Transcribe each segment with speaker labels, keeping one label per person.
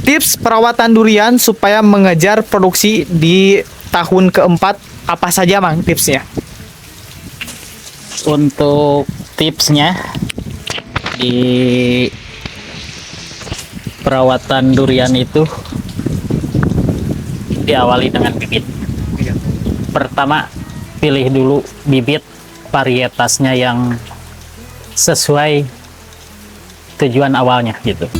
Speaker 1: Tips perawatan durian supaya mengejar produksi di tahun keempat, apa saja Mang tipsnya?
Speaker 2: Untuk tipsnya di perawatan durian itu diawali dengan bibit. Pertama, pilih dulu bibit varietasnya yang sesuai tujuan awalnya gitu.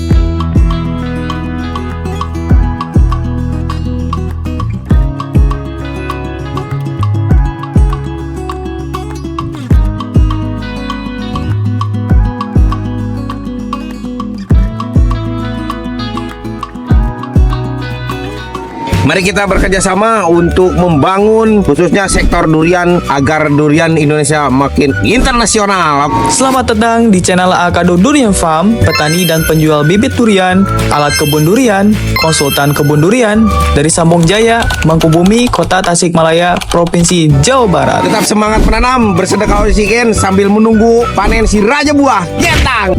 Speaker 3: Mari kita bekerja sama untuk membangun khususnya sektor durian agar durian Indonesia makin internasional.
Speaker 1: Selamat datang di channel Akado Durian Farm, petani dan penjual bibit durian, alat kebun durian, konsultan kebun durian dari Sambong Jaya, Mangkubumi, Kota Tasikmalaya, Provinsi Jawa Barat.
Speaker 3: Tetap semangat menanam, bersedekah oksigen sambil menunggu panen si raja buah. Getang!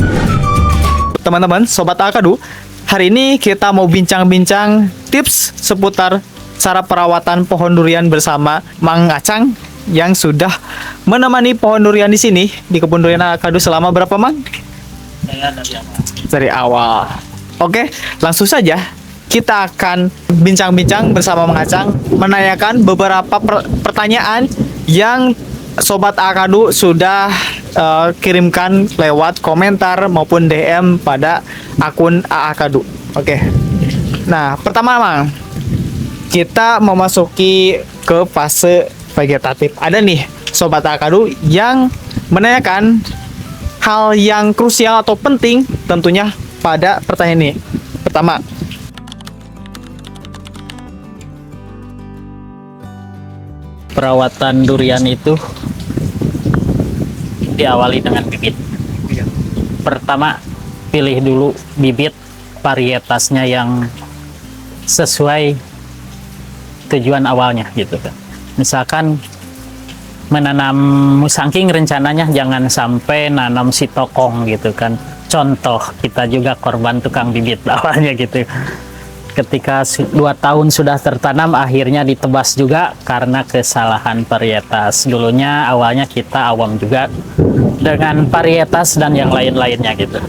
Speaker 1: Teman-teman, Sobat Akado, hari ini kita mau bincang-bincang tips seputar cara perawatan pohon durian bersama Mang Acang yang sudah menemani pohon durian di sini di kebun durian Akado selama berapa, Mang? Dari awal. Oke, langsung saja kita akan bincang-bincang bersama Mang Acang, menanyakan beberapa pertanyaan yang Sobat Akado sudah kirimkan lewat komentar maupun DM pada akun Akado. Oke. Nah, pertama Mang, kita memasuki ke fase vegetatif. Ada nih Sobat Akado yang menanyakan hal yang krusial atau penting tentunya pada pertanyaan ini. Pertama,
Speaker 2: Perawatan durian itu diawali dengan bibit. Pertama, pilih dulu bibit varietasnya yang sesuai tujuan awalnya gitu kan. Misalkan menanam musangking, rencananya jangan sampai nanam sitokong gitu kan. Contoh, kita juga korban tukang bibit awalnya gitu. Ketika 2 tahun sudah tertanam, akhirnya ditebas juga karena kesalahan varietas. Dulunya awalnya kita awam juga dengan varietas dan yang lain-lainnya gitu.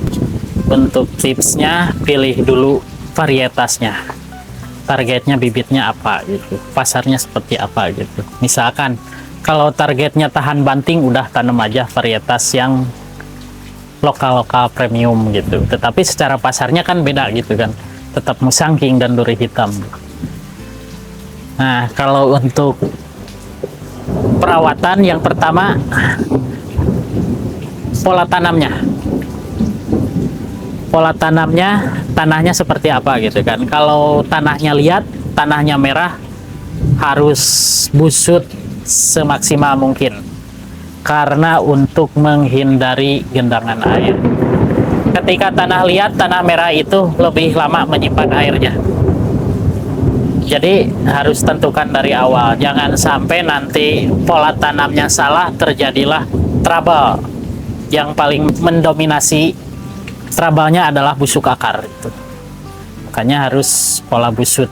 Speaker 2: Untuk tipsnya, pilih dulu varietasnya. Targetnya bibitnya apa gitu. Pasarnya seperti apa gitu. Misalkan kalau targetnya tahan banting, udah tanam aja varietas yang lokal-lokal premium gitu. Tetapi secara pasarnya kan beda gitu kan. Tetap musangking dan duri hitam. Nah, kalau untuk perawatan, yang pertama pola tanamnya. Pola tanamnya, tanahnya seperti apa gitu kan. Kalau tanahnya liat, tanahnya merah, harus busut semaksimal mungkin. Karena untuk menghindari gendangan air. Ketika tanah liat, tanah merah itu lebih lama menyimpan airnya. Jadi harus tentukan dari awal. Jangan sampai nanti pola tanamnya salah, terjadilah trouble. Yang paling mendominasi trouble-nya adalah busuk akar. Makanya harus pola busut.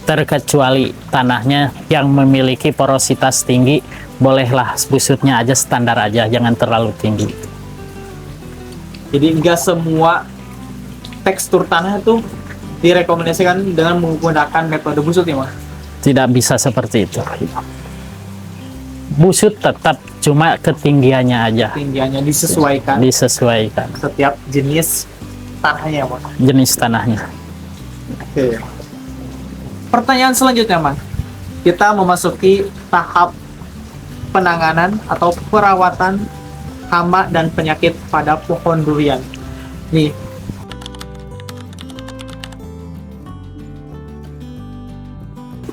Speaker 2: Terkecuali tanahnya yang memiliki porositas tinggi, bolehlah busutnya aja standar aja, jangan terlalu tinggi.
Speaker 1: jadi enggak semua tekstur tanah itu direkomendasikan dengan menggunakan metode busut ya, Mas?
Speaker 2: Tidak bisa seperti itu. Busut tetap, cuma ketinggiannya aja.
Speaker 1: Tinggiannya disesuaikan
Speaker 2: Disesuaikan
Speaker 1: setiap jenis tanahnya, Mas.
Speaker 2: jenis tanahnya.
Speaker 1: Oke. Pertanyaan selanjutnya, Mas. Kita memasuki tahap penanganan atau perawatan hama dan penyakit pada pohon durian. Nih,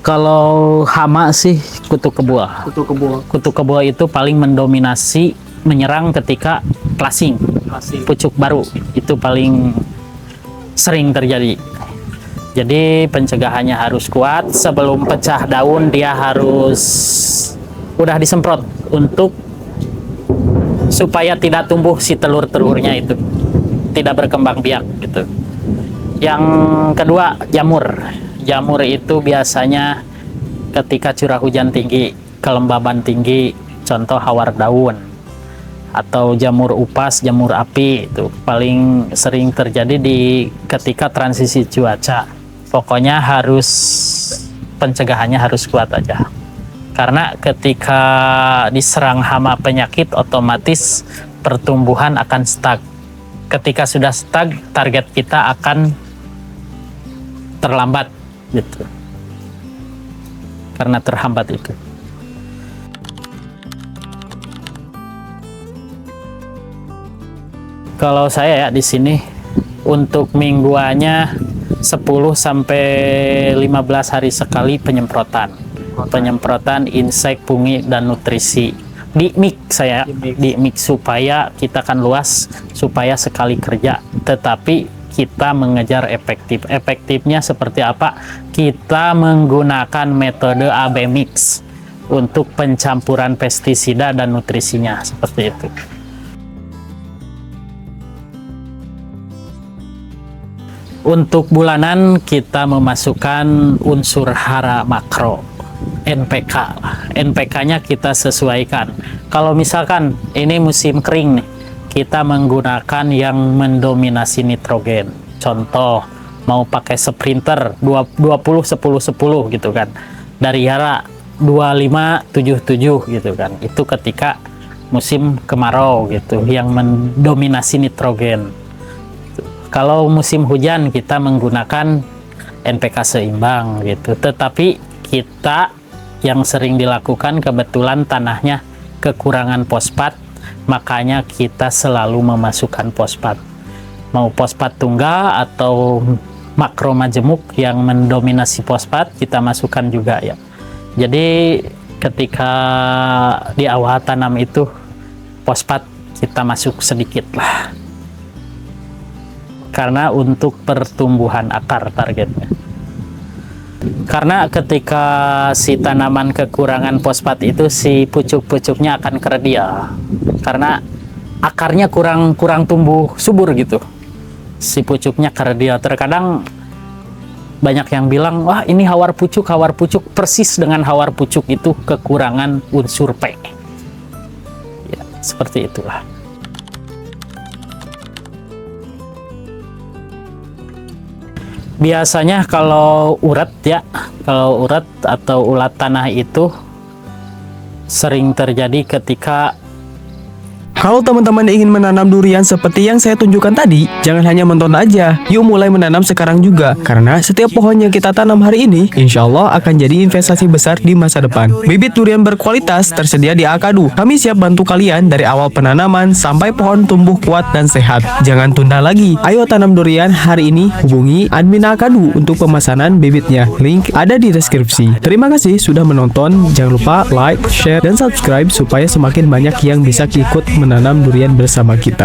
Speaker 2: Kalau hama sih kutu kebua.
Speaker 1: kutu kebul,
Speaker 2: Kutu kebua itu paling mendominasi menyerang ketika klasing,
Speaker 1: masih
Speaker 2: pucuk baru. Itu paling sering terjadi. Jadi pencegahannya harus kuat. Sebelum pecah daun, dia harus udah disemprot untuk supaya tidak tumbuh si telur-telurnya itu, tidak berkembang biak gitu. Yang kedua, jamur. Jamur itu biasanya ketika curah hujan tinggi, kelembaban tinggi, contoh hawar daun atau jamur upas, jamur api, itu paling sering terjadi di ketika transisi cuaca. Pokoknya harus pencegahannya harus kuat aja. Karena ketika diserang hama penyakit, otomatis pertumbuhan akan stuck. Ketika sudah stuck, target kita akan terlambat gitu. Karena terhambat itu. Kalau saya ya di sini untuk mingguannya 10 sampai 15 hari sekali penyemprotan. Penyemprotan insek, fungi dan nutrisi. Di mix di mix supaya kita kan luas, supaya sekali kerja tetapi kita mengejar efektif. Efektifnya seperti apa? Kita menggunakan metode AB mix untuk pencampuran pestisida dan nutrisinya seperti itu. Untuk bulanan kita memasukkan unsur hara makro NPK. NPK-nya kita sesuaikan. Kalau misalkan ini musim kering nih, kita menggunakan yang mendominasi nitrogen. Contoh mau pakai Sprinter 20 10 10 gitu kan. Dari hara 25 77 gitu kan. Itu ketika musim kemarau gitu yang mendominasi nitrogen. Kalau musim hujan kita menggunakan NPK seimbang gitu. Tetapi kita yang sering dilakukan kebetulan tanahnya kekurangan fosfat, makanya kita selalu memasukkan fosfat. Mau fosfat tunggal atau makro majemuk yang mendominasi fosfat kita masukkan juga ya. Jadi ketika di awal tanam itu fosfat kita masuk sedikit lah. Karena untuk pertumbuhan akar targetnya. Karena ketika si tanaman kekurangan fosfat itu si pucuk-pucuknya akan kerdia. Karena akarnya kurang tumbuh subur gitu. Si pucuknya kerdia. Terkadang banyak yang bilang, wah ini hawar pucuk persis dengan hawar pucuk itu kekurangan unsur P. Ya, seperti itulah. Biasanya kalau urat atau ulat tanah itu sering terjadi ketika
Speaker 4: Kalau teman-teman ingin menanam durian seperti yang saya tunjukkan tadi, jangan hanya menonton aja, yuk mulai menanam sekarang juga. Karena setiap pohon yang kita tanam hari ini, insya Allah akan jadi investasi besar di masa depan. Bibit durian berkualitas tersedia di Akadu. Kami siap bantu kalian dari awal penanaman sampai pohon tumbuh kuat dan sehat. Jangan tunda lagi, ayo tanam durian hari ini. Hubungi admin Akadu untuk pemesanan bibitnya. Link ada di deskripsi. Terima kasih sudah menonton. Jangan lupa like, share, dan subscribe supaya semakin banyak yang bisa ikut menanam durian bersama kita.